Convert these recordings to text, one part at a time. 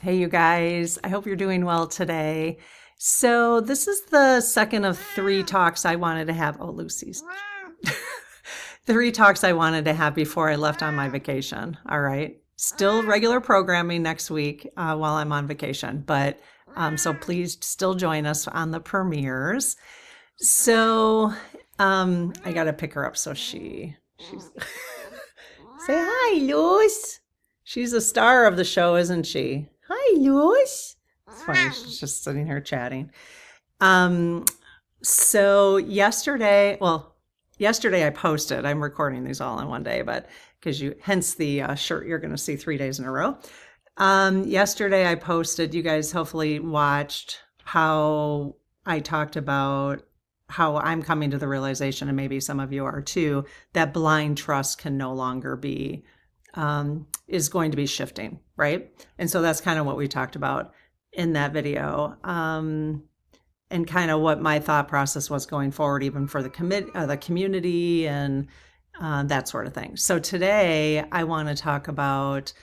Hey, you guys. I hope you're doing well today. So, this is the second of three talks I wanted to have. Oh, Lucy's. Three talks I wanted to have before I left on my vacation. All right. Still regular programming next week while I'm on vacation, but so please still join us on the premieres. So, I got to pick her up so she's say hi, Luz. She's a star of the show, isn't she? Hi, Luz. It's funny. She's just sitting here chatting. Um, so yesterday I posted. I'm recording these all in one day, but hence the shirt you're going to see 3 days in a row. Yesterday I posted. You guys hopefully watched how I talked about how I'm coming to the realization, and maybe some of you are too, that blind trust can no longer be, is going to be shifting, right? And so that's kind of what we talked about in that video, and kind of what my thought process was going forward, even for the community and that sort of thing. So today I want to talk about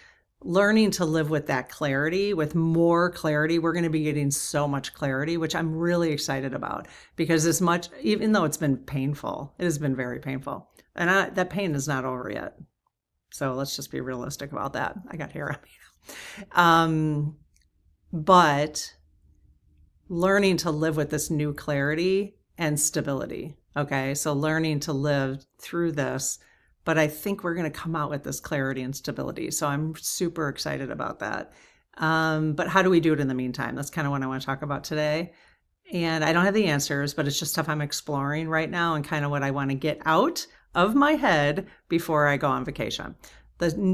learning to live with that clarity, with more clarity. We're going to be getting so much clarity, which I'm really excited about, because even though it's been painful, it has been very painful. And that pain is not over yet. So let's just be realistic about that. I got hair on me. But learning to live with this new clarity and stability. Okay. So learning to live through this, but I think we're going to come out with this clarity and stability. So I'm super excited about that. But how do we do it in the meantime? That's kind of what I want to talk about today. And I don't have the answers, but it's just stuff I'm exploring right now and kind of what I want to get out of my head before I go on vacation.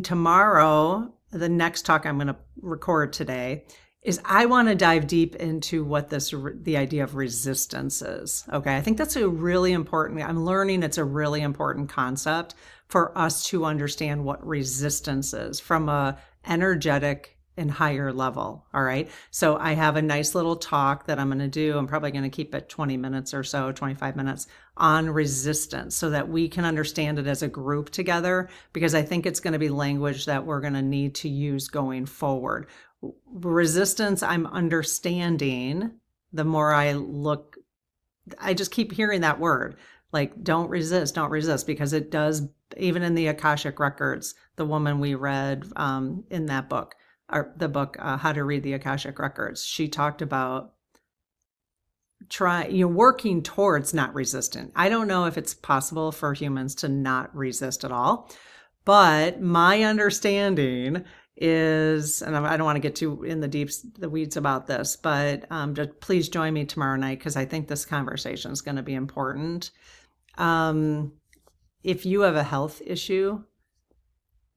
Tomorrow, the next talk I'm going to record today is I want to dive deep into what the idea of resistance is. Okay. I think that's I'm learning it's a really important concept for us to understand what resistance is from a energetic and higher level. All right. So I have a nice little talk that I'm going to do. I'm probably going to keep it 20 minutes or so, 25 minutes on resistance, so that we can understand it as a group together, because I think it's going to be language that we're going to need to use going forward. Resistance, I'm understanding the more I look, I just keep hearing that word, like don't resist, because it does, even in the Akashic records, the woman we read in that book, or the book, How to Read the Akashic Records, she talked about working towards not resistant. I don't know if it's possible for humans to not resist at all, but my understanding is, and I don't want to get too in the weeds about this, but just please join me tomorrow night, because I think this conversation is going to be important. If you have a health issue,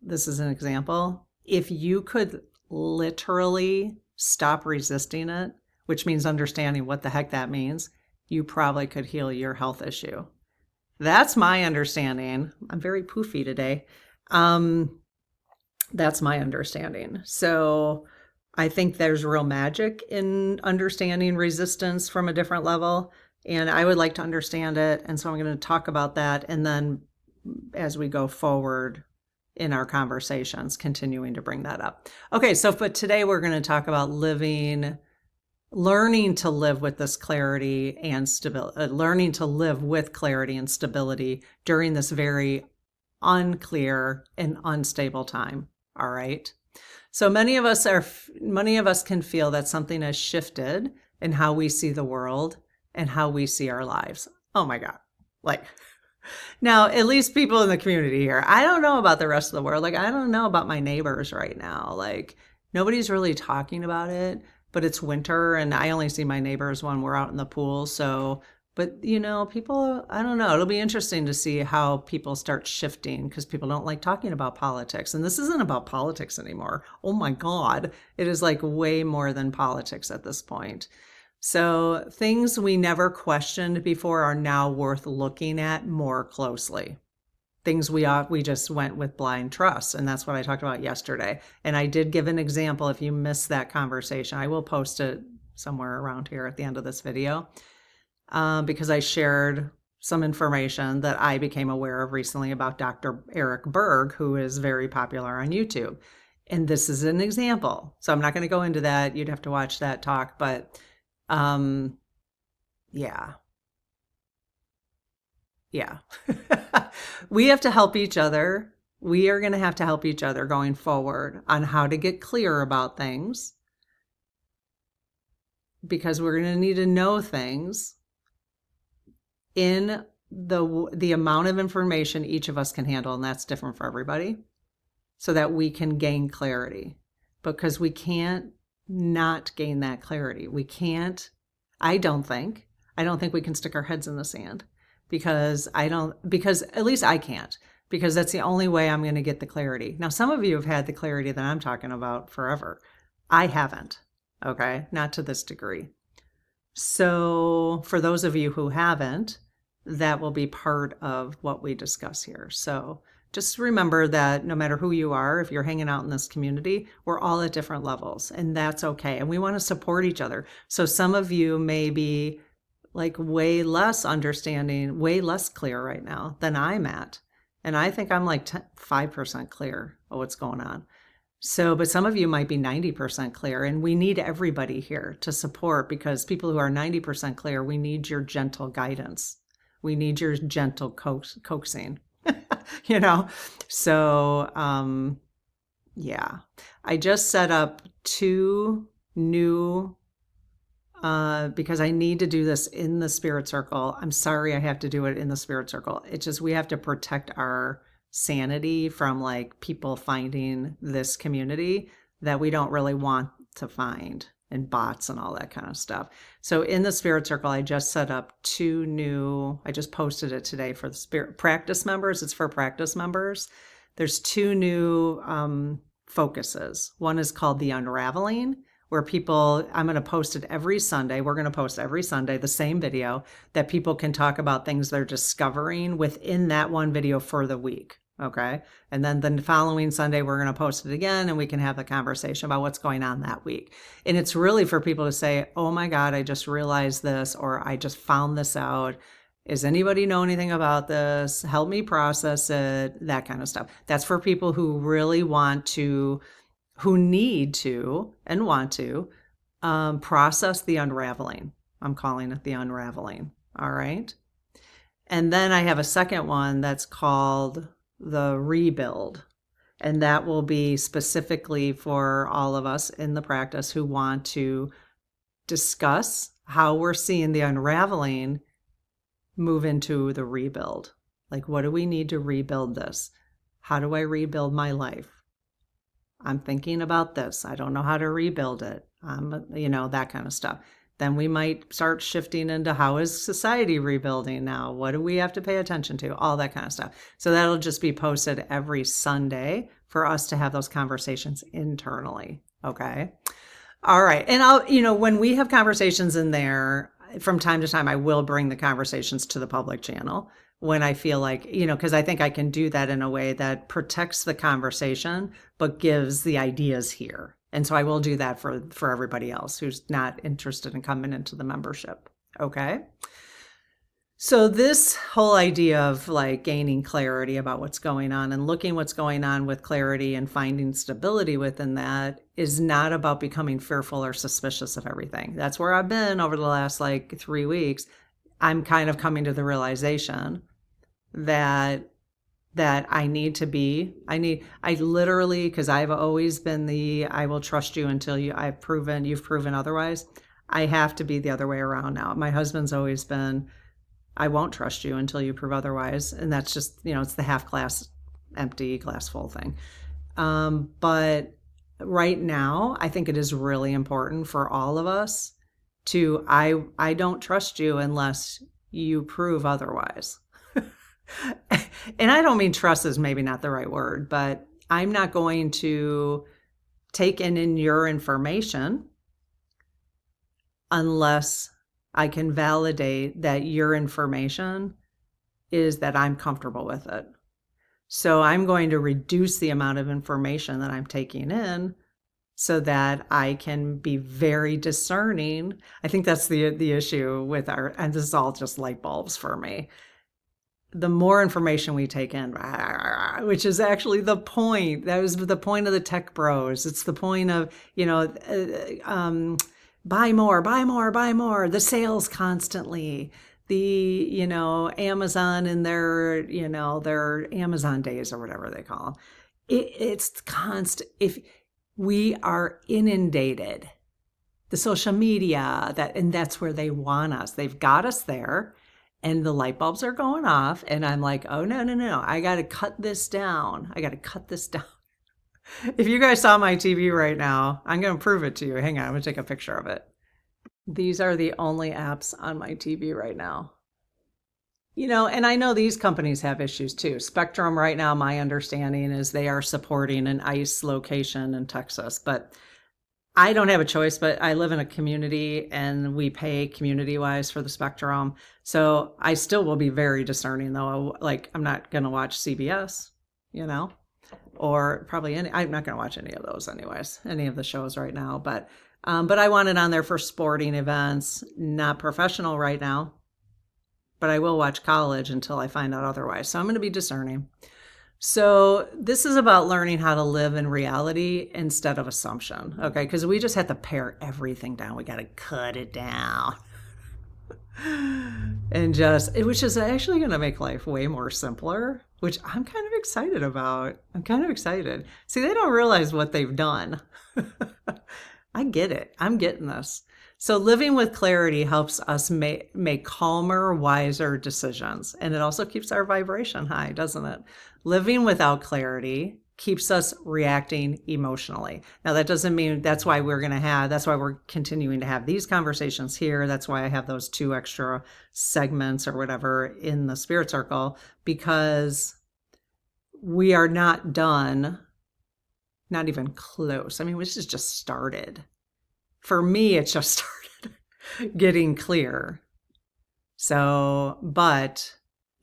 this is an example. If you could literally stop resisting it, which means understanding what the heck that means, you probably could heal your health issue. That's my understanding. I'm very poofy today. That's my understanding. So I think there's real magic in understanding resistance from a different level, and I would like to understand it. And so I'm going to talk about that. And then as we go forward in our conversations, continuing to bring that up. Okay. But today we're going to talk about learning to live with this clarity and stability, learning to live with clarity and stability during this very unclear and unstable time. All right. So many of us can feel that something has shifted in how we see the world and how we see our lives. Oh my God. Now, at least people in the community here, I don't know about the rest of the world. I don't know about my neighbors right now. Nobody's really talking about it, but it's winter and I only see my neighbors when we're out in the pool. So, but people, I don't know. It'll be interesting to see how people start shifting, because people don't like talking about politics. And this isn't about politics anymore. Oh my God. It is way more than politics at this point. So things we never questioned before are now worth looking at more closely. Things we just went with blind trust. And that's what I talked about yesterday. And I did give an example. If you missed that conversation, I will post it somewhere around here at the end of this video, because I shared some information that I became aware of recently about Dr. Eric Berg, who is very popular on YouTube. And this is an example. So I'm not going to go into that. You'd have to watch that talk, but um yeah. Yeah. We have to help each other. We are going to have to help each other going forward on how to get clear about things because we're going to need to know things in the amount of information each of us can handle, and that's different for everybody, so that we can gain clarity, because we can't not gain that clarity. We can't, I don't think we can stick our heads in the sand, because at least I can't, because that's the only way I'm going to get the clarity. Now, some of you have had the clarity that I'm talking about forever. I haven't, okay? Not to this degree. So for those of you who haven't, that will be part of what we discuss here. So just remember that no matter who you are, if you're hanging out in this community, we're all at different levels, and that's okay. And we want to support each other. So some of you may be like way less understanding, way less clear right now than I'm at. And I think I'm like 5% clear of what's going on. So, but some of you might be 90% clear, and we need everybody here to support, because people who are 90% clear, we need your gentle guidance. We need your gentle coaxing, you know? So, yeah. I just set up 2 new, because I need to do this in the spirit circle. I'm sorry I have to do it in the spirit circle. It's just, we have to protect our sanity from like people finding this community that we don't really want to find, and bots and all that kind of stuff. So in the spirit circle, I just set up 2 new, I just posted it today for the spirit practice members. It's for practice members. There's 2 new focuses. One is called the Unraveling, where I'm going to post it every Sunday. We're going to post every Sunday the same video that people can talk about things they're discovering within that one video for the week. Okay. And then the following Sunday, we're going to post it again, and we can have the conversation about what's going on that week. And it's really for people to say, oh my God, I just realized this, or I just found this out. Does anybody know anything about this? Help me process it, that kind of stuff. That's for people who really want to, who need to and want to process the unraveling. I'm calling it the unraveling. All right. And then I have a second one that's called the rebuild. And that will be specifically for all of us in the practice who want to discuss how we're seeing the unraveling move into the rebuild. Like, what do we need to rebuild this? How do I rebuild my life? I'm thinking about this. I don't know how to rebuild it. That kind of stuff. Then we might start shifting into, how is society rebuilding now? What do we have to pay attention to? All that kind of stuff. So that'll just be posted every Sunday for us to have those conversations internally. Okay. All right. And when we have conversations in there, from time to time, I will bring the conversations to the public channel when I feel like, because I think I can do that in a way that protects the conversation, but gives the ideas here. And so I will do that for everybody else who's not interested in coming into the membership. Okay. So this whole idea of like gaining clarity about what's going on and looking what's going on with clarity and finding stability within that is not about becoming fearful or suspicious of everything. That's where I've been over the last like 3 weeks. I'm kind of coming to the realization that I literally, because I've always been I will trust you until you've proven otherwise. I have to be the other way around now. My husband's always been, I won't trust you until you prove otherwise. And that's just, it's the half glass empty, glass full thing. But right now, I think it is really important for all of us to, I don't trust you unless you prove otherwise. And I don't mean trust is maybe not the right word, but I'm not going to take in your information unless I can validate that your information is that I'm comfortable with it. So I'm going to reduce the amount of information that I'm taking in so that I can be very discerning. I think that's the issue with and this is all just light bulbs for me. the more information we take in, which is actually the point. That was the point of the tech bros. It's the point of, buy more, buy more, buy more, the sales constantly, the, Amazon and their Amazon days or whatever they call them. It's constant. If we are inundated, the social media, and that's where they want us. They've got us there. And the light bulbs are going off, and I'm like, oh, no, no, no. I got to cut this down. I got to cut this down. If you guys saw my TV right now, I'm going to prove it to you. Hang on, I'm going to take a picture of it. These are the only apps on my TV right now. And I know these companies have issues too. Spectrum right now, my understanding is they are supporting an ICE location in Texas, but I don't have a choice, but I live in a community and we pay community-wise for the Spectrum. So I still will be very discerning though. Like, I'm not going to watch CBS, or probably I'm not going to watch any of those anyways, any of the shows right now. But I want it on there for sporting events, not professional right now, but I will watch college until I find out otherwise. So I'm going to be discerning. So this is about learning how to live in reality instead of assumption, okay? Because we just have to pare everything down. We got to cut it down. Which is actually going to make life way more simpler, which I'm kind of excited about. I'm kind of excited. See, they don't realize what they've done. I get it. I'm getting this. So living with clarity helps us make calmer, wiser decisions. And it also keeps our vibration high, doesn't it? Living without clarity keeps us reacting emotionally. Now, that doesn't mean that's why we're continuing to have these conversations here. That's why I have those 2 extra segments or whatever in the Spirit Circle, because we are not done, not even close. I mean, this has just started. For me, it just started getting clear. So, but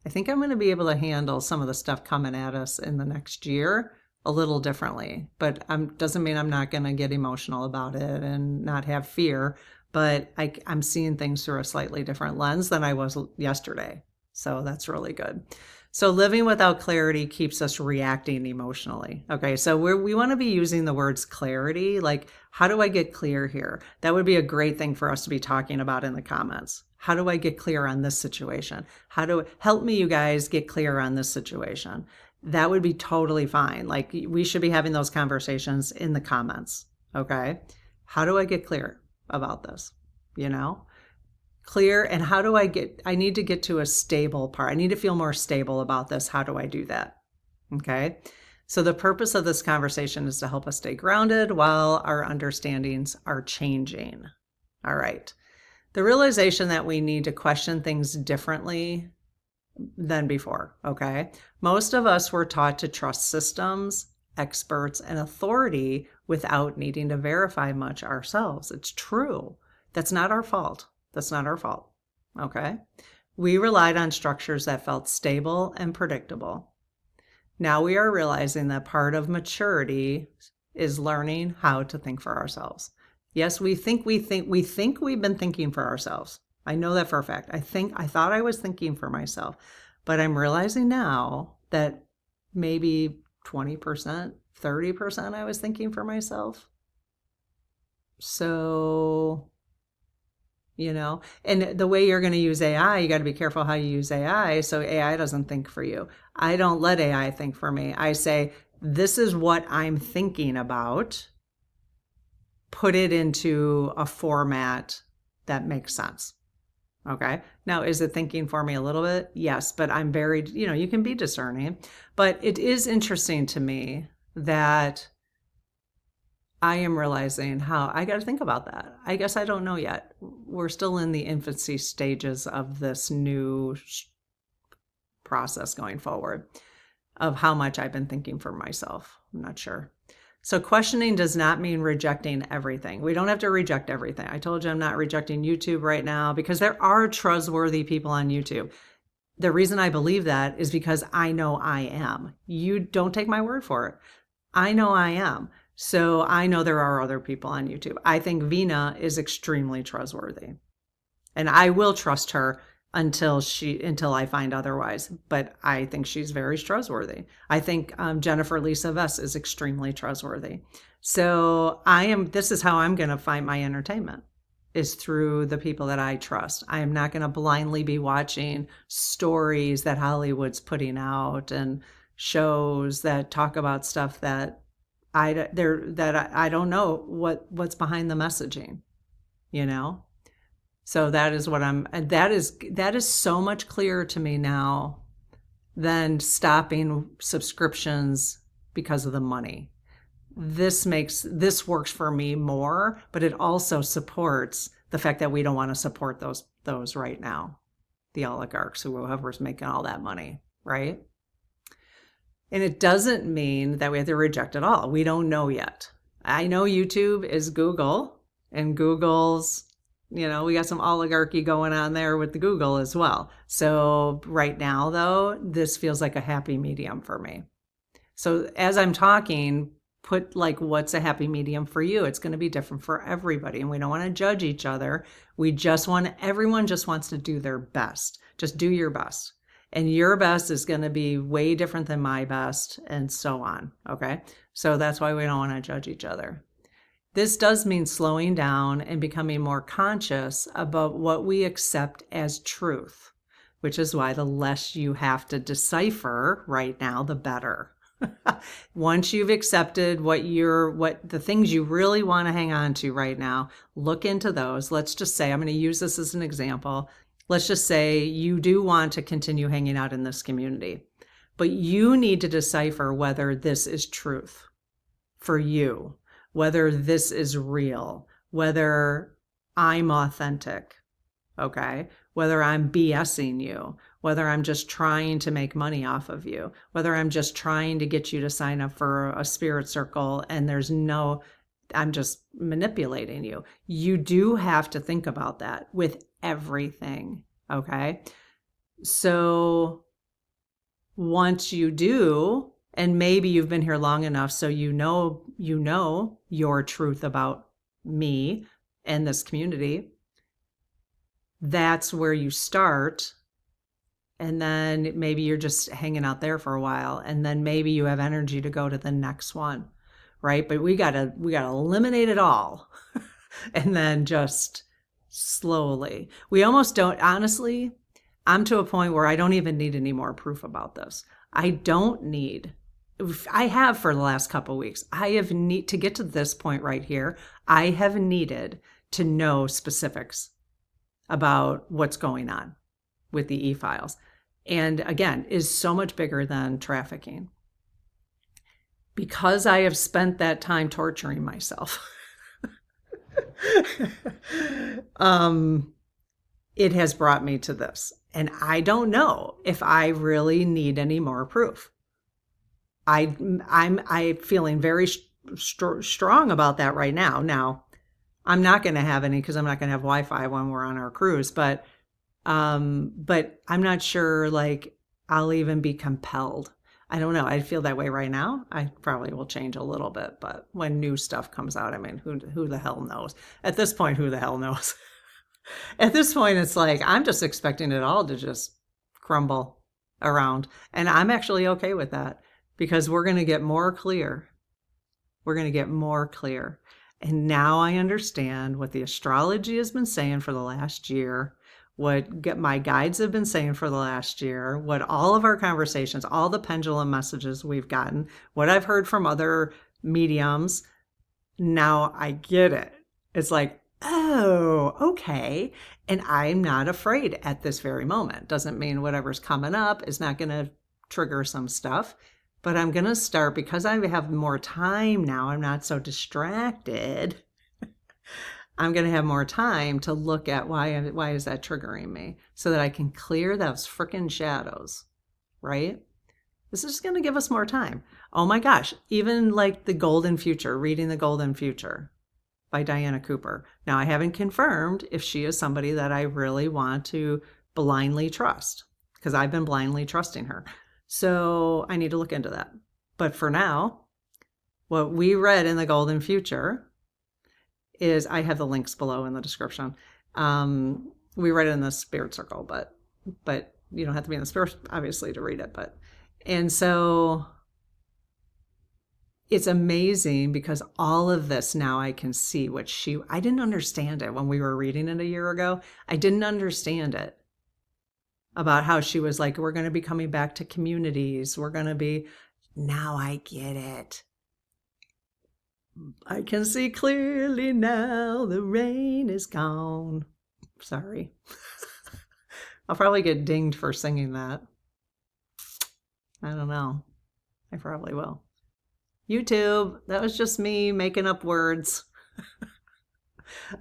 I think I'm going to be able to handle some of the stuff coming at us in the next year a little differently. But doesn't mean I'm not going to get emotional about it and not have fear. But I'm seeing things through a slightly different lens than I was yesterday. So that's really good. So living without clarity keeps us reacting emotionally. Okay, so we want to be using the words clarity. Like, how do I get clear here? That would be a great thing for us to be talking about in the comments. How do I get clear on this situation? Help me, you guys, get clear on this situation? That would be totally fine. Like, we should be having those conversations in the comments. Okay, how do I get clear about this? Clear, and I need to get to a stable part. I need to feel more stable about this. How do I do that? Okay. So the purpose of this conversation is to help us stay grounded while our understandings are changing. All right. The realization that we need to question things differently than before. Okay. Most of us were taught to trust systems, experts, and authority without needing to verify much ourselves. It's true. That's not our fault. That's not our fault, okay? We relied on structures that felt stable and predictable. Now we are realizing that part of maturity is learning how to think for ourselves. Yes, we think we've been thinking for ourselves. I know that for a fact. I thought I was thinking for myself, but I'm realizing now that maybe 20%, 30% I was thinking for myself. So, and the way you're going to use AI, you got to be careful how you use AI. So AI doesn't think for you. I don't let AI think for me. I say, this is what I'm thinking about. Put it into a format that makes sense. Okay. Now, is it thinking for me a little bit? Yes, but I'm very, you can be discerning. But it is interesting to me that I am realizing how I got to think about that. I guess I don't know yet. We're still in the infancy stages of this new process going forward of how much I've been thinking for myself. I'm not sure. So questioning does not mean rejecting everything. We don't have to reject everything. I told you I'm not rejecting YouTube right now because there are trustworthy people on YouTube. The reason I believe that is because I know I am. You don't take my word for it. I know I am. So I know there are other people on YouTube. I think Vina is extremely trustworthy. And I will trust her until I find otherwise. But I think she's very trustworthy. I think Jennifer Lisa Vess is extremely trustworthy. So this is how I'm going to find my entertainment, is through the people that I trust. I am not going to blindly be watching stories that Hollywood's putting out and shows that talk about stuff that I don't know what's behind the messaging, you know? So that is what and that is so much clearer to me now than stopping subscriptions because of the money. This works for me more, but it also supports the fact that we don't want to support those right now, the oligarchs, whoever's making all that money, right? And it doesn't mean that we have to reject it all. We don't know yet. I know YouTube is Google, and Google's, we got some oligarchy going on there with the Google as well. So right now, though, this feels like a happy medium for me. So as I'm talking, put like, what's a happy medium for you? It's going to be different for everybody, and we don't want to judge each other. Everyone just wants to do their best. Just do your best. And your best is going to be way different than my best, and so on. Okay. So that's why we don't want to judge each other. This does mean slowing down and becoming more conscious about what we accept as truth, which is why the less you have to decipher right now, the better. Once you've accepted what the things you really want to hang on to right now, look into those. Let's just say, I'm going to use this as an example. Let's just say you do want to continue hanging out in this community, but you need to decipher whether this is truth for you, whether this is real, whether I'm authentic, okay? Whether I'm BSing you, whether I'm just trying to make money off of you, whether I'm just trying to get you to sign up for a spirit circle and I'm just manipulating you. You do have to think about that with everything, okay? So once you do, and maybe you've been here long enough so you know your truth about me and this community, that's where you start. And then maybe you're just hanging out there for a while, and then maybe you have energy to go to the next one, right? But we gotta eliminate it all. And then just slowly. We almost don't, honestly, I'm to a point where I don't even need any more proof about this. I have for the last couple of weeks. To get to this point right here, I have needed to know specifics about what's going on with the e-files. And again, is so much bigger than trafficking. Because I have spent that time torturing myself, it has brought me to this. And I don't know if I really need any more proof. I'm feeling very strong about that right now. Now, I'm not going to have any because I'm not going to have Wi-Fi when we're on our cruise, but I'm not sure like I'll even be compelled. I don't know. I feel that way right now. I probably will change a little bit, but when new stuff comes out, I mean, who the hell knows? At this point, who the hell knows? At this point, it's like, I'm just expecting it all to just crumble around. And I'm actually okay with that because we're going to get more clear. We're going to get more clear. And now I understand what the astrology has been saying for the last year, what my guides have been saying for the last year, what all of our conversations, all the pendulum messages we've gotten, what I've heard from other mediums. Now I get it. It's like, oh, okay. And I'm not afraid at this very moment. Doesn't mean whatever's coming up is not going to trigger some stuff. But I'm going to start, because I have more time now, I'm not so distracted. I'm going to have more time to look at why is that triggering me, so that I can clear those frickin' shadows, right? This is going to give us more time. Oh my gosh, even like The Golden Future, reading The Golden Future by Diana Cooper. Now, I haven't confirmed if she is somebody that I really want to blindly trust, because I've been blindly trusting her. So I need to look into that. But for now, what we read in The Golden Future is, I have the links below in the description. We read it in the Spirit Circle, but but you don't have to be in the spirit, obviously, to read it. But, and so it's amazing because all of this now I can see what I didn't understand it when we were reading it a year ago. I didn't understand it about how she was like, we're going to be coming back to communities. We're going to be, now I get it. I can see clearly now the rain is gone. Sorry. I'll probably get dinged for singing that. I don't know. I probably will. YouTube, that was just me making up words.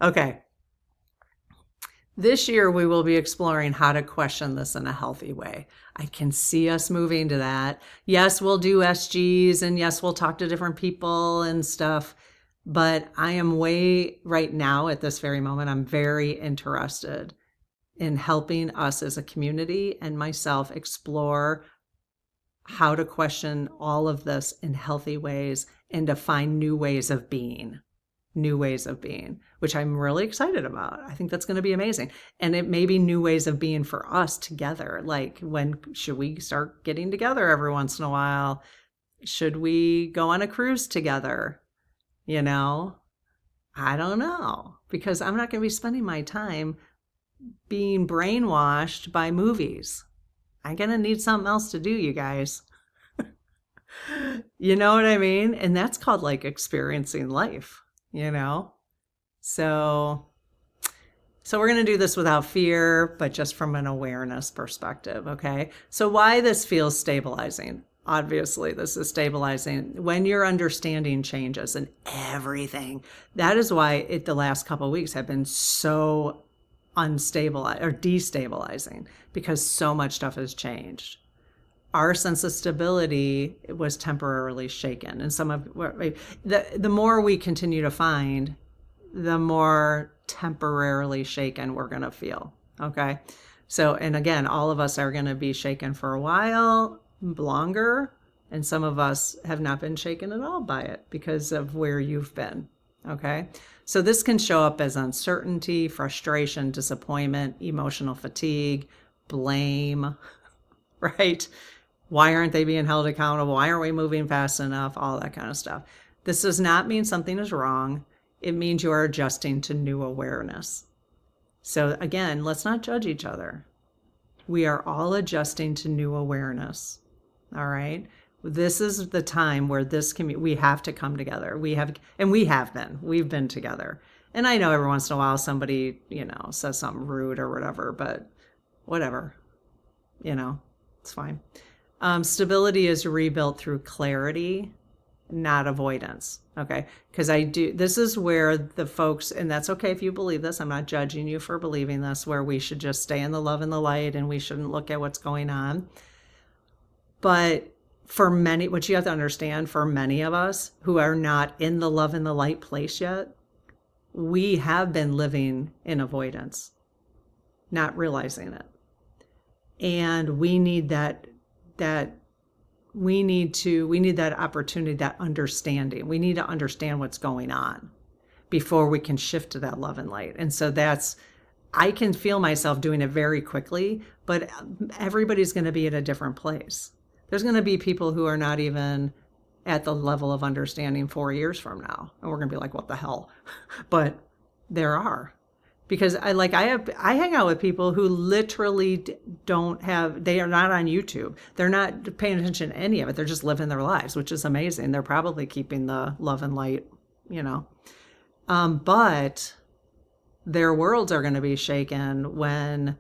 Okay. This year, we will be exploring how to question this in a healthy way. I can see us moving to that. Yes, we'll do SGs, and yes, we'll talk to different people and stuff. But I am right now at this very moment, I'm very interested in helping us as a community and myself explore how to question all of this in healthy ways and to find new ways of being, which I'm really excited about. I think that's going to be amazing. And it may be new ways of being for us together. Like, when should we start getting together every once in a while? Should we go on a cruise together? I don't know, because I'm not going to be spending my time being brainwashed by movies. I'm going to need something else to do, you guys. You know what I mean? And that's called like experiencing life, So we're going to do this without fear, but just from an awareness perspective, okay? So why this feels stabilizing? Obviously, this is stabilizing when your understanding changes and everything. That is why the last couple of weeks have been so unstable or destabilizing, because so much stuff has changed. Our sense of stability was temporarily shaken, and the more we continue to find, the more temporarily shaken we're going to feel. Okay, so, and again, all of us are going to be shaken for a while longer, and some of us have not been shaken at all by it because of where you've been. Okay, so this can show up as uncertainty, frustration, disappointment, emotional fatigue, blame, right? Why aren't they being held accountable? Why aren't we moving fast enough? All that kind of stuff. This does not mean something is wrong. It means you are adjusting to new awareness. So again, let's not judge each other. We are all adjusting to new awareness. All right. This is the time where we have to come together. We've been together. And I know every once in a while somebody, says something rude or whatever, but whatever, it's fine. Stability is rebuilt through clarity, not avoidance. Okay. Because this is where the folks, and that's okay if you believe this, I'm not judging you for believing this, where we should just stay in the love and the light and we shouldn't look at what's going on. But what you have to understand, for many of us who are not in the love and the light place yet, we have been living in avoidance, not realizing it. And we need that opportunity, that understanding. We need to understand what's going on before we can shift to that love and light. And so I can feel myself doing it very quickly, but everybody's going to be at a different place. There's going to be people who are not even at the level of understanding 4 years from now. And we're going to be like, what the hell? But there are. Because I hang out with people who literally they are not on YouTube. They're not paying attention to any of it. They're just living their lives, which is amazing. They're probably keeping the love and light, but their worlds are going to be shaken when,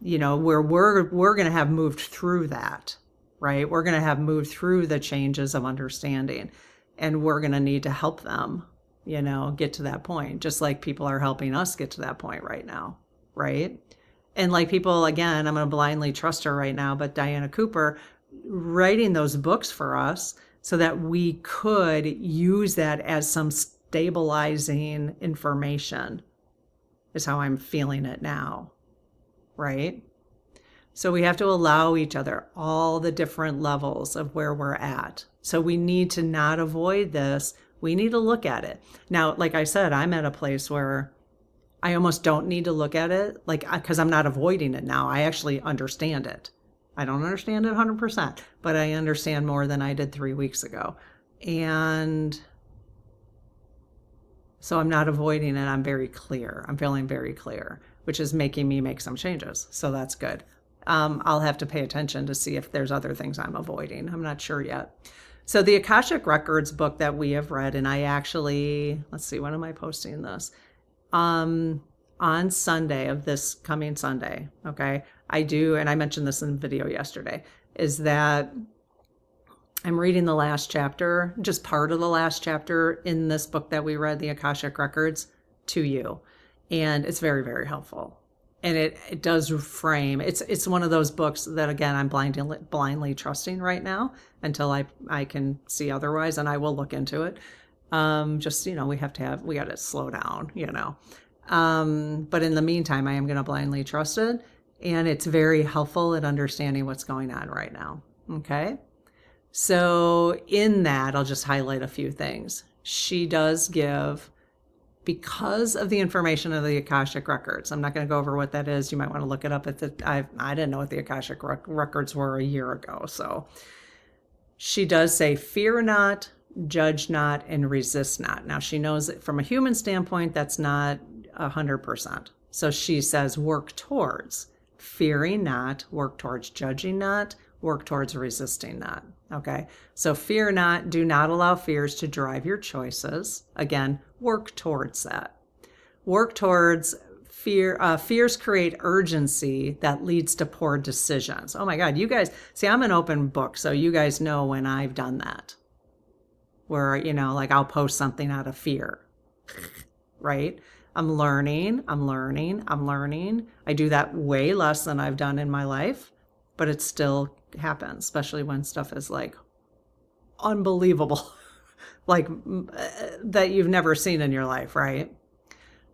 where we're going to have moved through that, right? We're going to have moved through the changes of understanding, and we're going to need to help them, get to that point, just like people are helping us get to that point right now, right? And like people, again, I'm going to blindly trust her right now, but Diana Cooper writing those books for us so that we could use that as some stabilizing information is how I'm feeling it now, right? So we have to allow each other all the different levels of where we're at. So we need to not avoid this. We need to look at it. Now, like I said, I'm at a place where I almost don't need to look at it, like, because I'm not avoiding it now. I actually understand it. I don't understand it 100%, but I understand more than I did 3 weeks ago. And so I'm not avoiding it. I'm very clear. I'm feeling very clear, which is making me make some changes. So that's good. I'll have to pay attention to see if there's other things I'm avoiding. I'm not sure yet. So the Akashic Records book that we have read, and I actually, let's see, when am I posting this? On Sunday of this coming Sunday, okay? I do, and I mentioned this in the video yesterday, is that I'm reading the last chapter, just part of the last chapter in this book that we read, the Akashic Records, to you. And it's very, very helpful. And it does frame, it's one of those books that, again, I'm blindly trusting right now until I can see otherwise, and I will look into it. Just, we got to slow down, But in the meantime, I am going to blindly trust it. And it's very helpful at understanding what's going on right now. Okay. So in that, I'll just highlight a few things. She does give, because of the information of the Akashic Records. I'm not going to go over what that is. You might want to look it up. I didn't know what the Akashic Records were a year ago. So she does say, fear not, judge not, and resist not. Now, she knows that from a human standpoint, that's not 100%. So she says, work towards fearing not, work towards judging not, work towards resisting not. Okay. So fear not, do not allow fears to drive your choices. Again, work towards that. Work towards fear. Fears create urgency that leads to poor decisions. Oh my God. You guys, see, I'm an open book. So you guys know when I've done that, where, like I'll post something out of fear, right? I'm learning. I do that way less than I've done in my life, but it still happens, especially when stuff is like unbelievable, like that you've never seen in your life, right?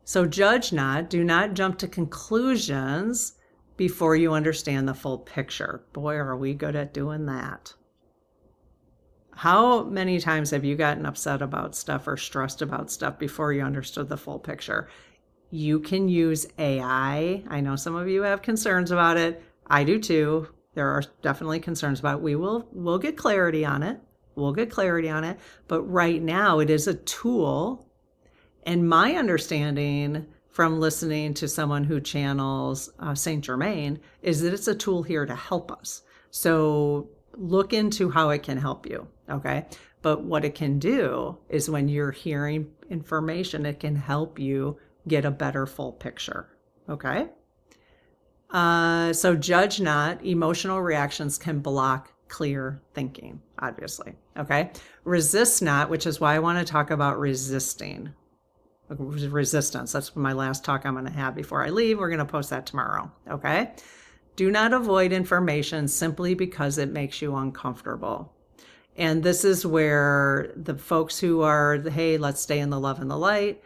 So judge not, do not jump to conclusions before you understand the full picture. Boy, are we good at doing that. How many times have you gotten upset about stuff or stressed about stuff before you understood the full picture? You can use AI. I know some of you have concerns about it. I do too. There are definitely concerns about it. We'll get clarity on it. But right now it is a tool. And my understanding from listening to someone who channels Saint Germain is that it's a tool here to help us. So look into how it can help you. Okay. But what it can do is when you're hearing information, it can help you get a better full picture. Okay. So judge not, emotional reactions can block clear thinking, obviously. Okay. Resist not, which is why I want to talk about resistance. That's my last talk I'm going to have before I leave. We're going to post that tomorrow. Okay. Do not avoid information simply because it makes you uncomfortable. And this is where the folks who are, hey, let's stay in the love and the light,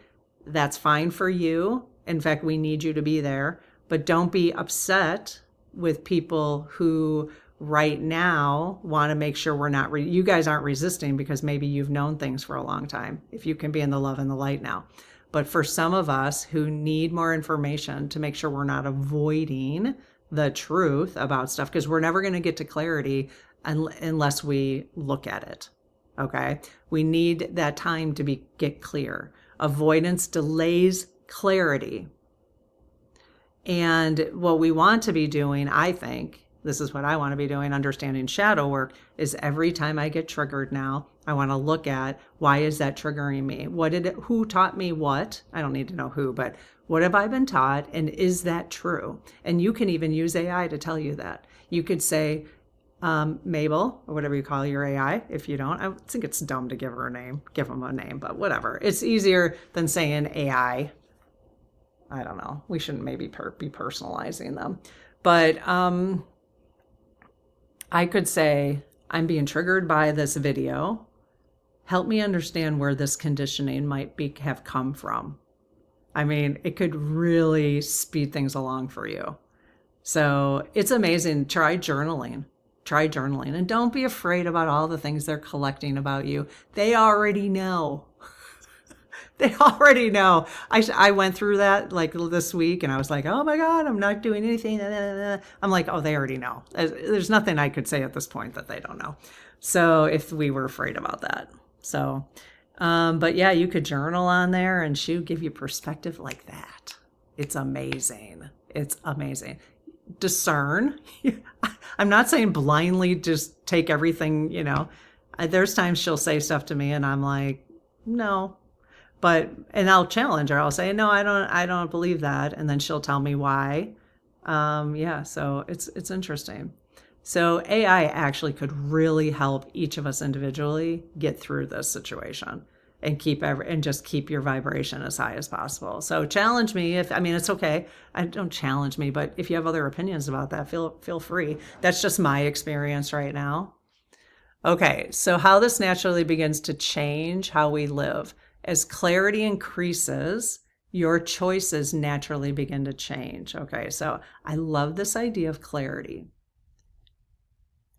that's fine for you. In fact, we need you to be there. But don't be upset with people who right now want to make sure we're not, you guys aren't resisting because maybe you've known things for a long time, if you can be in the love and the light now. But for some of us who need more information to make sure we're not avoiding the truth about stuff, because we're never going to get to clarity unless we look at it. Okay. We need that time to get clear. Avoidance delays clarity. And what we want to be doing, I think, this is what I want to be doing, understanding shadow work, is every time I get triggered now, I want to look at, why is that triggering me? Who taught me what? I don't need to know who, but what have I been taught? And is that true? And you can even use AI to tell you that. You could say, Mabel, or whatever you call your AI. If you don't, I think it's dumb to give them a name, but whatever. It's easier than saying AI. I don't know. We shouldn't maybe be personalizing them. But I could say, I'm being triggered by this video. Help me understand where this conditioning might have come from. I mean, it could really speed things along for you. So it's amazing. Try journaling. And don't be afraid about all the things they're collecting about you. They already know. They already know. I went through that like this week and I was like, oh my God, I'm not doing anything. I'm like, oh, they already know. There's nothing I could say at this point that they don't know. So if we were afraid about that. So, but yeah, you could journal on there and she would give you perspective like that. It's amazing. It's amazing. Discern. I'm not saying blindly just take everything, There's times she'll say stuff to me and I'm like, no. And I'll challenge her. I'll say, no, I don't believe that. And then she'll tell me why. Yeah, so it's interesting. So AI actually could really help each of us individually get through this situation and just keep your vibration as high as possible. So challenge me it's okay. I don't challenge me, but if you have other opinions about that, feel free. That's just my experience right now. Okay, so how this naturally begins to change how we live. As clarity increases, your choices naturally begin to change. Okay, so I love this idea of clarity.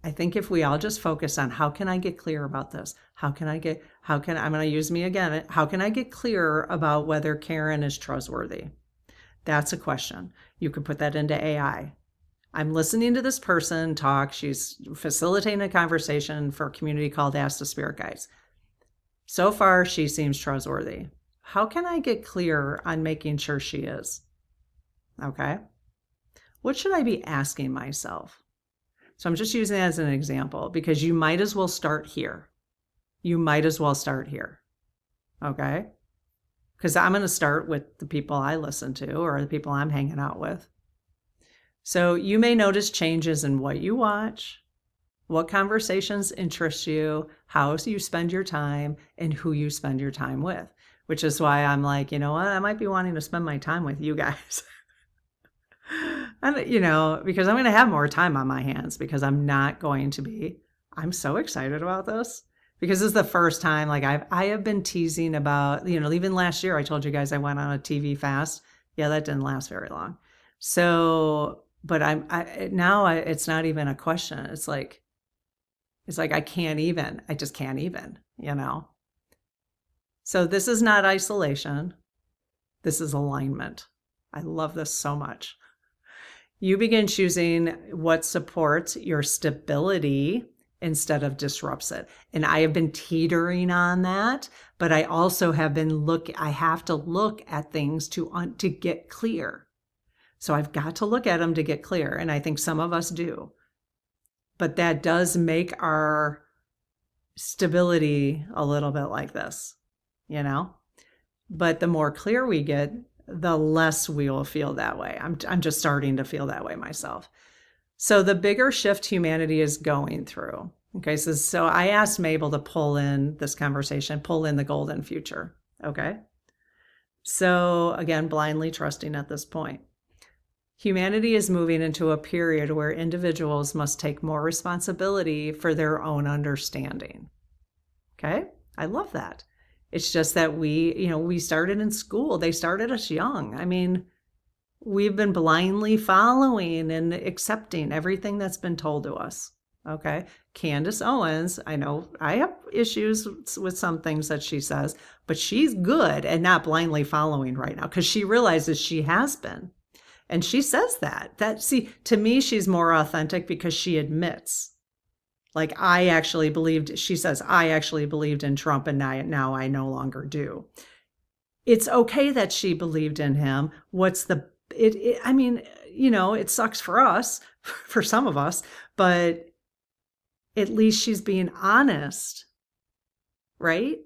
I think if we all just focus on how can I get clear about this? I'm going to use me again. How can I get clear about whether Karen is trustworthy? That's a question. You could put that into AI. I'm listening to this person talk. She's facilitating a conversation for a community called Ask the Spirit Guides. So far, she seems trustworthy. How can I get clear on making sure she is? Okay. What should I be asking myself? So I'm just using that as an example because you might as well start here. Okay. Because I'm going to start with the people I listen to or the people I'm hanging out with. So you may notice changes in what you watch, what conversations interest you, how you spend your time, and who you spend your time with, which is why I'm like, you know what? I might be wanting to spend my time with you guys. And, because I'm going to have more time on my hands because I'm so excited about this because this is the first time, like I have been teasing about, even last year, I told you guys I went on a TV fast. Yeah, that didn't last very long. So, but it's not even a question. It's like I just can't even. So this is not isolation. This is alignment. I love this so much. You begin choosing what supports your stability instead of disrupts it. And I have been teetering on that, but I also have I have to look at things to get clear. So I've got to look at them to get clear. And I think some of us do. But that does make our stability a little bit like this, But the more clear we get, the less we will feel that way. I'm just starting to feel that way myself. So the bigger shift humanity is going through. Okay, so I asked Mabel to pull in this conversation, pull in the golden future. Okay. So again, blindly trusting at this point. Humanity is moving into a period where individuals must take more responsibility for their own understanding. Okay, I love that. It's just that we started in school. They started us young. We've been blindly following and accepting everything that's been told to us. Okay. Candace Owens, I know I have issues with some things that she says, but she's good at not blindly following right now because she realizes she has been. And she says to me, she's more authentic because she admits. Like she says, I actually believed in Trump and now I no longer do. It's okay that she believed in him. It sucks for us, for some of us, but at least she's being honest, right?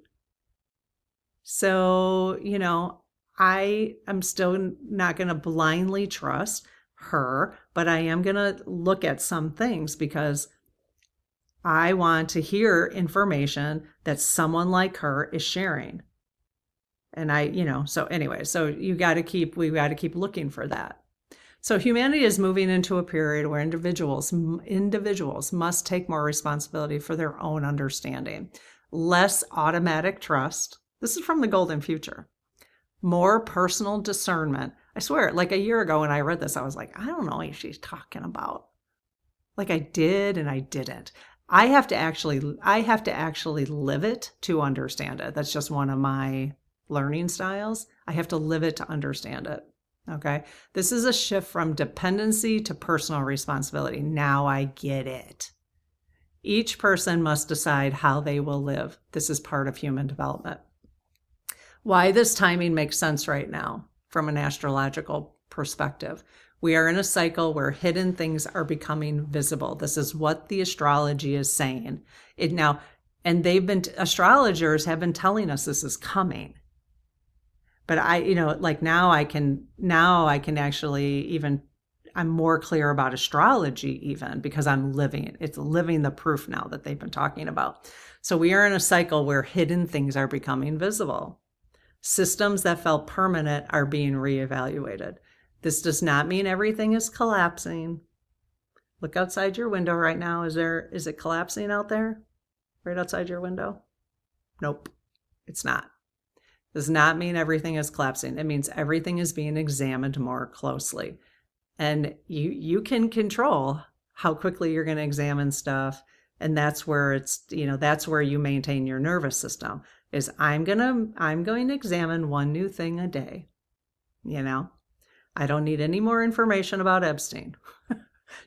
So, I am still not going to blindly trust her, but I am going to look at some things because I want to hear information that someone like her is sharing. And we got to keep looking for that. So humanity is moving into a period where individuals must take more responsibility for their own understanding. Less automatic trust. This is from the golden future. More personal discernment. I swear, like a year ago when I read this, I was like, I don't know what she's talking about. Like I did and I didn't. I have to actually live it to understand it. That's just one of my learning styles. I have to live it to understand it. Okay. This is a shift from dependency to personal responsibility. Now I get it. Each person must decide how they will live. This is part of human development. Why this timing makes sense right now from an astrological perspective. We are in a cycle where hidden things are becoming visible. This is what the astrology is saying. And astrologers have been telling us this is coming. But now I can actually even, I'm more clear about astrology even because it's living the proof now that they've been talking about. So we are in a cycle where hidden things are becoming visible. Systems that felt permanent are being reevaluated. This does not mean everything is collapsing. Look outside your window right now. Is it collapsing out there? Right outside your window? Nope, it's not. Does not mean everything is collapsing. It means everything is being examined more closely. And you can control how quickly you're going to examine stuff. And that's where that's where you maintain your nervous system is I'm going to examine one new thing a day. I don't need any more information about Epstein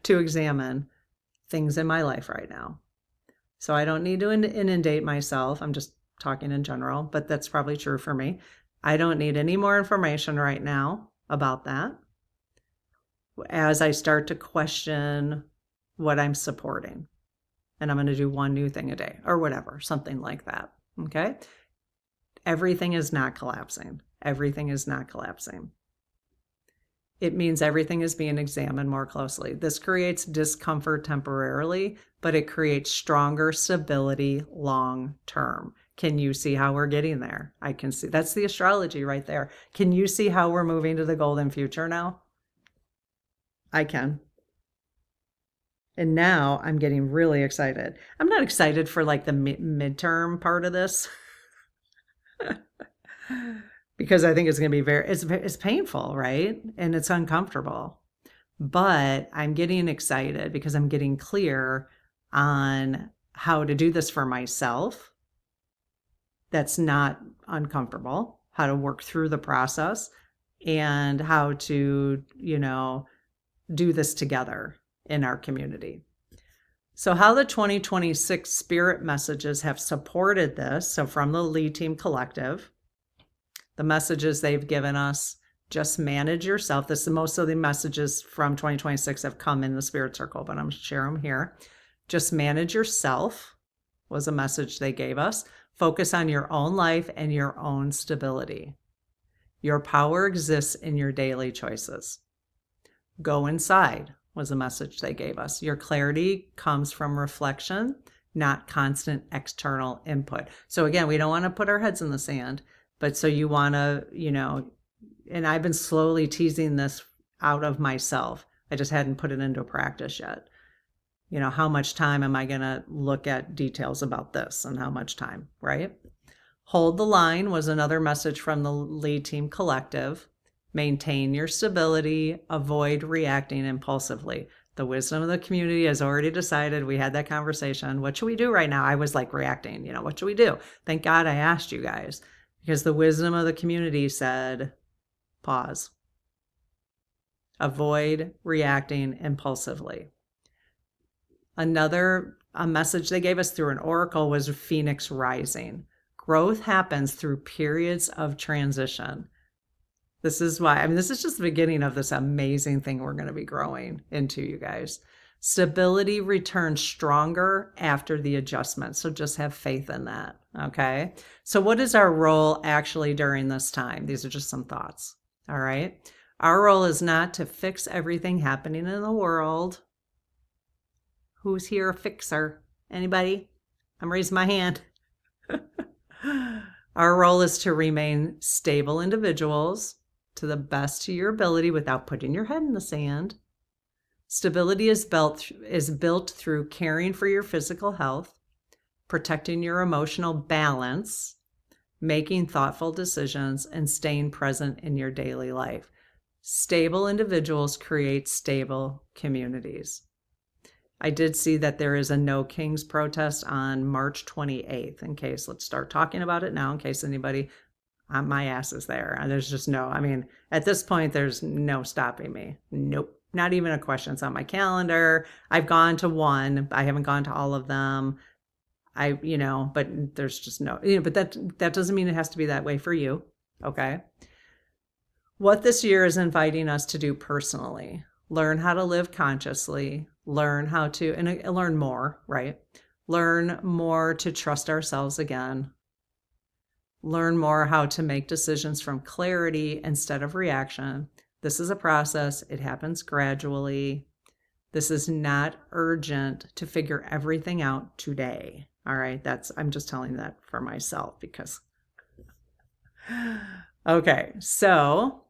to examine things in my life right now. So I don't need to inundate myself. I'm just talking in general, but that's probably true for me. I don't need any more information right now about that as I start to question what I'm supporting. And I'm going to do one new thing a day or whatever, something like that. Okay. Everything is not collapsing. Everything is not collapsing. It means everything is being examined more closely. This creates discomfort temporarily, but it creates stronger stability long term. Can you see how we're getting there? I can see. That's the astrology right there. Can you see how we're moving to the golden future now? I can. And now I'm getting really excited. I'm not excited for like the midterm part of this because I think it's going to be it's painful, right? And it's uncomfortable. But I'm getting excited because I'm getting clear on how to do this for myself. That's not uncomfortable, how to work through the process and how to, do this together in our community. So how the 2026 spirit messages have supported this. So from the Lead Team Collective, the messages they've given us, just manage yourself. Most of the messages from 2026 have come in the Spirit Circle, but I'm going to share them here. Just manage yourself was a message they gave us. Focus on your own life and your own stability. Your power exists in your daily choices. Go inside was a message they gave us. Your clarity comes from reflection, not constant external input. So again, we don't want to put our heads in the sand, but so you want to, and I've been slowly teasing this out of myself. I just hadn't put it into practice yet. How much time am I going to look at details about this and how much time, right? Hold the line was another message from the Lead Team Collective. Maintain your stability, avoid reacting impulsively. The wisdom of the community has already decided. We had that conversation. What should we do right now? I was like reacting, what should we do? Thank God I asked you guys because the wisdom of the community said, pause. Avoid reacting impulsively. A message they gave us through an oracle was Phoenix rising. Growth happens through periods of transition. This is why, this is just the beginning of this amazing thing we're going to be growing into, you guys. Stability returns stronger after the adjustment. So just have faith in that. Okay. So what is our role actually during this time? These are just some thoughts. All right. Our role is not to fix everything happening in the world. Who's here a fixer? Anybody? I'm raising my hand. Our role is to remain stable individuals to the best of your ability without putting your head in the sand. Stability is built through caring for your physical health, protecting your emotional balance, making thoughtful decisions, and staying present in your daily life. Stable individuals create stable communities. I did see that there is a No Kings protest on March 28th. Let's start talking about it now in case anybody my ass is there. And there's just no, I mean, at this point, there's no stopping me. Nope. Not even a question. It's on my calendar. I've gone to one. I haven't gone to all of them. But there's just no, but that doesn't mean it has to be that way for you. Okay. What this year is inviting us to do personally, learn how to live consciously, learn how to, and learn more, right? Learn more to trust ourselves again. Learn more how to make decisions from clarity instead of reaction. This is a process. It happens gradually. This is not urgent to figure everything out today. All right. I'm just telling that for myself because. Okay. So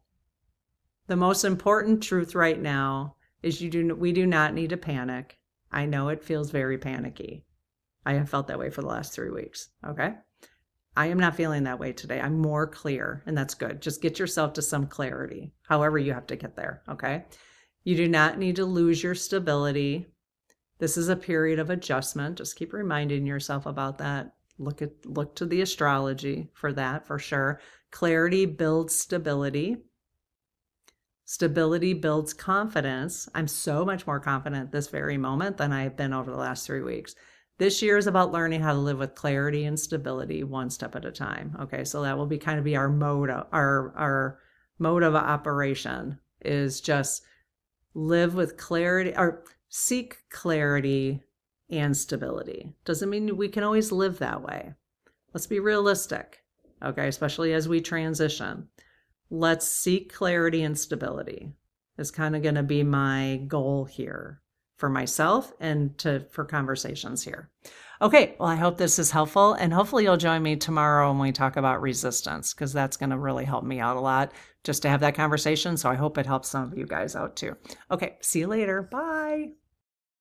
the most important truth right now is we do not need to panic. I know it feels very panicky. I have felt that way for the last 3 weeks. Okay. I am not feeling that way today. I'm more clear, and that's good. Just get yourself to some clarity, however you have to get there, okay? You do not need to lose your stability. This is a period of adjustment. Just keep reminding yourself about that. Look to the astrology for that, for sure. Clarity builds stability. Stability builds confidence. I'm so much more confident this very moment than I've been over the last 3 weeks. This year is about learning how to live with clarity and stability one step at a time. Okay, so that will be our mode of operation is just live with clarity or seek clarity and stability. Doesn't mean we can always live that way. Let's be realistic, okay, especially as we transition. Let's seek clarity and stability is kind of going to be my goal here for myself and for conversations here. Okay, well, I hope this is helpful, and hopefully you'll join me tomorrow when we talk about resistance, because that's going to really help me out a lot just to have that conversation. So I hope it helps some of you guys out too. Okay, see you later. Bye.